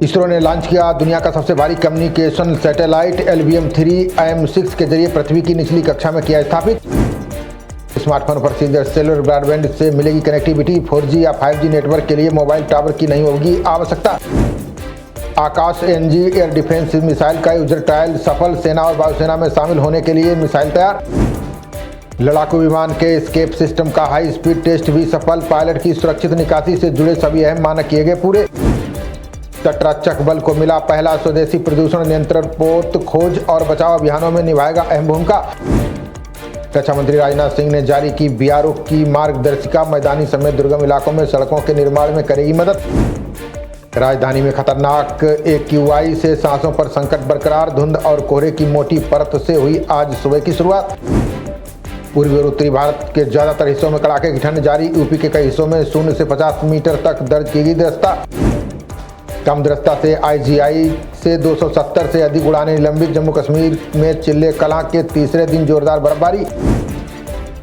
इसरो ने लॉन्च किया दुनिया का सबसे भारी कम्युनिकेशन सैटेलाइट LVM-3 के जरिए पृथ्वी की निचली कक्षा में किया स्थापित। स्मार्टफोन पर सीधे सेलुलर ब्रॉडबैंड से मिलेगी कनेक्टिविटी। 4G या 5G नेटवर्क के लिए मोबाइल टावर की नहीं होगी आवश्यकता। आकाश NG एयर डिफेंस मिसाइल का यूजर ट्रायल सफल। सेना और वायुसेना में शामिल होने के लिए मिसाइल तैयार। लड़ाकू विमान के एस्केप सिस्टम का हाई स्पीड टेस्ट भी सफल। पायलट की सुरक्षित निकासी से जुड़े सभी अहम मानक किए गए पूरे। तटरक्षक बल को मिला पहला स्वदेशी प्रदूषण नियंत्रण पोत। खोज और बचाव अभियानों में निभाएगा अहम भूमिका। रक्षा मंत्री राजनाथ सिंह ने जारी की BRO की मार्गदर्शिका। मैदानी समेत दुर्गम इलाकों में सड़कों के निर्माण में करेगी मदद। राजधानी में खतरनाक AQI से सांसों पर संकट बरकरार। धुंध और कोहरे की मोटी परत से हुई आज सुबह की शुरुआत। पूर्वी और उत्तरी भारत के ज्यादातर हिस्सों में कड़ाके की ठंड जारी। यूपी के कई हिस्सों में 0 से 50 मीटर तक दर्ज की गई दृष्टता। कम दृष्टता से IGI से 270 से अधिक उड़ानें निलंबित। जम्मू कश्मीर में चिल्ले कलां के तीसरे दिन जोरदार बर्फबारी।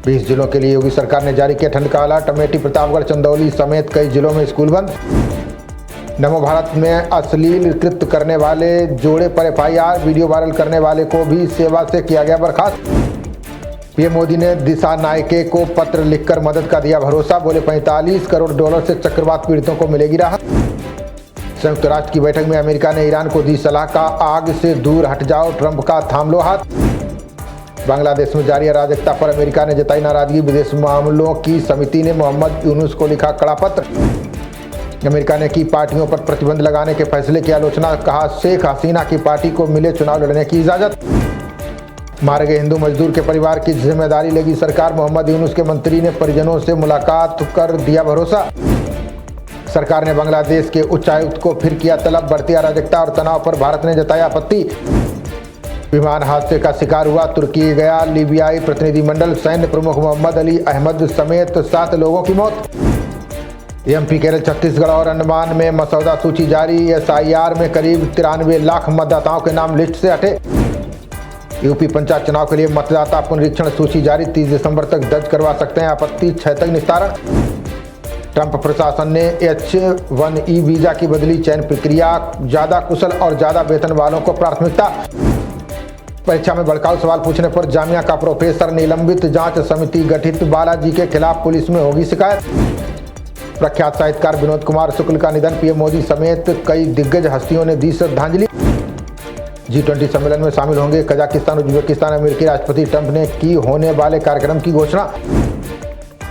20 जिलों के लिए योगी सरकार ने जारी किया ठंड का अलर्ट। अमेठी, प्रतापगढ़, चंदौली समेत कई जिलों में स्कूल बंद। नमो भारत में अश्लील कृत्य करने वाले जोड़े पर FIR। वीडियो वायरल करने वाले को भी सेवा से किया गया बर्खास्त। पीएम मोदी ने दिशा नायके को पत्र लिखकर मदद का दिया भरोसा। बोले $45 करोड़ से चक्रवात पीड़ितों को मिलेगी राहत। संयुक्त राष्ट्र की बैठक में अमेरिका ने ईरान को दी सलाह का आग से दूर हट जाओ, ट्रंप का थाम लो हाथ। बांग्लादेश में जारी अराजकता पर अमेरिका ने जताई नाराजगी। विदेश मामलों की समिति ने मोहम्मद यूनुस को लिखा कड़ा पत्र। अमेरिका ने की पार्टियों पर प्रतिबंध लगाने के फैसले की आलोचना। कहा शेख हसीना की पार्टी को मिले चुनाव लड़ने की इजाजत। मारे गए हिंदू मजदूर के परिवार की जिम्मेदारी लेगी सरकार। मोहम्मद यूनुस के मंत्री ने परिजनों से मुलाकात कर दिया भरोसा। सरकार ने बांग्लादेश के उच्चायुक्त को फिर किया तलब। बढ़ती अराजकता और तनाव पर भारत ने जताया आपत्ति। विमान हादसे का शिकार हुआ तुर्की गया लीबियाई प्रतिनिधिमंडल। सैन्य प्रमुख मोहम्मद अली अहमद समेत 7 लोगों की मौत। MP, केरल, छत्तीसगढ़ और अंडमान में मसौदा सूची जारी। SIR में करीब 93 लाख मतदाताओं के नाम लिस्ट से हटे। यूपी पंचायत चुनाव के लिए मतदाता पुनरीक्षण सूची जारी। 30 दिसंबर तक दर्ज करवा सकते हैं आपत्ति। 6 तक निस्तारण। ट्रंप प्रशासन ने H-1E वीजा की बदली चयन प्रक्रिया। ज्यादा कुशल और ज्यादा वेतन वालों को प्राथमिकता। परीक्षा में भड़काऊ सवाल पूछने पर जामिया का प्रोफेसर निलंबित। जांच समिति गठित। बालाजी के खिलाफ पुलिस में होगी शिकायत। प्रख्यात साहित्यकार विनोद कुमार शुक्ल का निधन। पीएम मोदी समेत कई दिग्गज हस्तियों ने दी श्रद्धांजलि। G20 सम्मेलन में शामिल होंगे कजाकिस्तान, उज्बेकिस्तान। अमेरिकी राष्ट्रपति ट्रंप ने की होने वाले कार्यक्रम की घोषणा।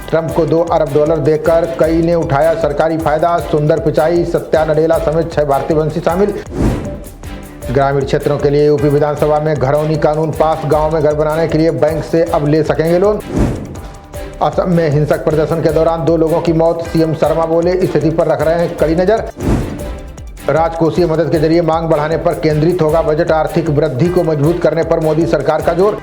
ट्रंप को $2 अरब देकर कई ने उठाया सरकारी फायदा। सुंदर पिचाई, सत्या नडेला समेत 6 भारतीय वंशी शामिल। ग्रामीण क्षेत्रों के लिए यूपी विधानसभा में घरौनी कानून पास। गांव में घर बनाने के लिए बैंक से अब ले सकेंगे लोन। असम में हिंसक प्रदर्शन के दौरान 2 लोगों की मौत। CM शर्मा बोले स्थिति पर रख रहे हैं कड़ी नजर। राजकोषीय मदद के जरिए मांग बढ़ाने पर केंद्रित होगा बजट। आर्थिक वृद्धि को मजबूत करने पर मोदी सरकार का जोर।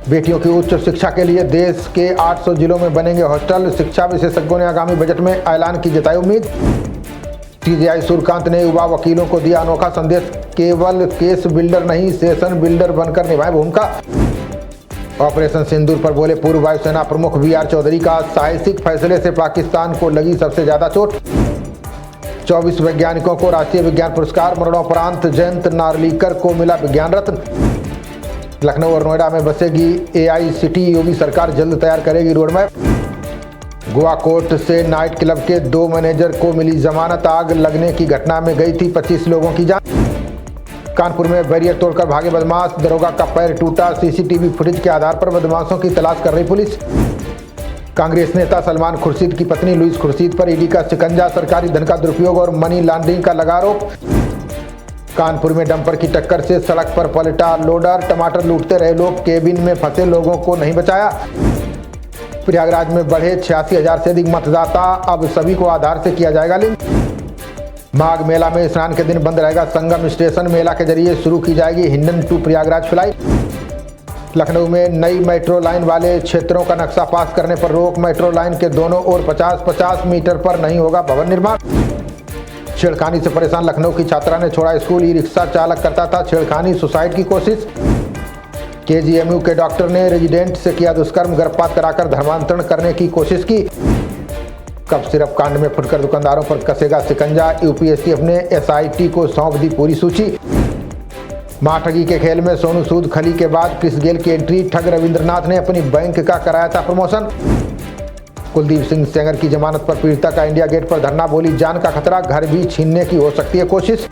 बेटियों की उच्च शिक्षा के लिए देश के 800 जिलों में बनेंगे हॉस्टल। शिक्षा विशेषज्ञों ने आगामी बजट में ऐलान की जताई उम्मीद। TJI सूर्यकांत ने युवा वकीलों को दिया अनोखा संदेश। केवल केस बिल्डर नहीं, सेशन बिल्डर बनकर निभाए भूमिका। ऑपरेशन सिंदूर पर बोले पूर्व वायुसेना प्रमुख VR चौधरी का साहसिक फैसले से पाकिस्तान को लगी सबसे ज्यादा चोट। 24 वैज्ञानिकों को राष्ट्रीय विज्ञान पुरस्कार। मरणोपरांत जयंत नार्लिकर को मिला विज्ञान रत्न। लखनऊ और नोएडा में बसेगी AICT। योगी सरकार जल्द तैयार करेगी रोडमैप। गोवा कोर्ट से नाइट क्लब के 2 मैनेजर को मिली जमानत। आग लगने की घटना में गई थी 25 लोगों की जान। कानपुर में बैरियर तोड़कर भागे बदमाश। दरोगा का पैर टूटा। CCTV फुटेज के आधार पर बदमाशों की तलाश कर रही पुलिस। कांग्रेस नेता सलमान खुर्शीद की पत्नी लुईस खुर्शीद पर ED का शिकंजा। सरकारी धन का दुरुपयोग और मनी लॉन्ड्रिंग का लगा आरोप। कानपुर में डंपर की टक्कर से सड़क पर पलटा लोडर। टमाटर लूटते रहे लोग। केबिन में फंसे लोगों को नहीं बचाया। प्रयागराज में बढ़े 86,000 से अधिक मतदाता। अब सभी को आधार से किया जाएगा लिंक। माघ मेला में स्नान के दिन बंद रहेगा संगम स्टेशन। मेला के जरिए शुरू की जाएगी हिंडन टू प्रयागराज फ्लाइट। लखनऊ में नई मेट्रो लाइन वाले क्षेत्रों का नक्शा पास करने पर रोक। मेट्रो लाइन के दोनों ओर 50-50 मीटर पर नहीं होगा भवन निर्माण। छेड़खानी से परेशान लखनऊ की छात्रा ने छोड़ा स्कूल। ई-रिक्शा चालक करता था छेड़खानी, सुसाइड की कोशिश। केजीएमयू के डॉक्टर ने रेजिडेंट से किया दुष्कर्म, गर्भपात कराकर धर्मांतरण करने की कोशिश की। कफ सिरप कांड में फुटकर दुकानदारों पर कसेगा शिकंजा, यूपीएससी ने एसआईटी को सौंप दी पूरी सूची। मां ठगी के खेल में सोनू सूद खली के बाद क्रिस गेल की एंट्री, ठग रविंद्रनाथ ने अपनी बैंक का कराया था प्रमोशन। कुलदीप सिंह सेंगर की जमानत पर पीड़िता का इंडिया गेट पर धरना, बोली जान का खतरा, घर भी छीनने की हो सकती है कोशिश।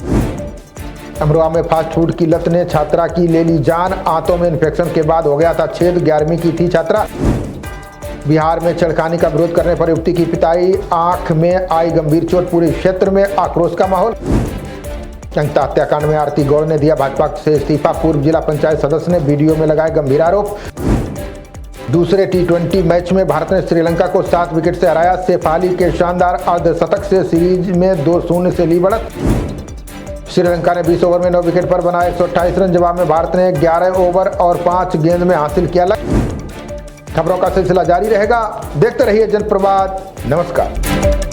अमरोहा में फास्ट फूड की लत ने छात्रा की ले ली जान, आंतों में इन्फेक्शन के बाद हो गया था छेद, 11वीं की थी छात्रा। बिहार में छेड़खानी का विरोध करने पर युवती की पिटाई, आंख में आई गंभीर चोट, पूरे क्षेत्र में आक्रोश का माहौल। अंकिता हत्याकांड में आरती गौड़ ने दिया भाजपा से इस्तीफा, पूर्व जिला पंचायत सदस्य ने वीडियो में लगाए गंभीर आरोप। दूसरे टी20 मैच में भारत ने श्रीलंका को 7 विकेट से हराया, शेफाली के शानदार अर्धशतक से सीरीज में 2-0 से ली बढ़त। श्रीलंका ने 20 ओवर में 9 विकेट पर बनाए 128 रन, जवाब में भारत ने 11 ओवर और 5 गेंद में हासिल किया लक्ष्य। खबरों का सिलसिला जारी रहेगा, देखते रहिए जनप्रवाद। नमस्कार।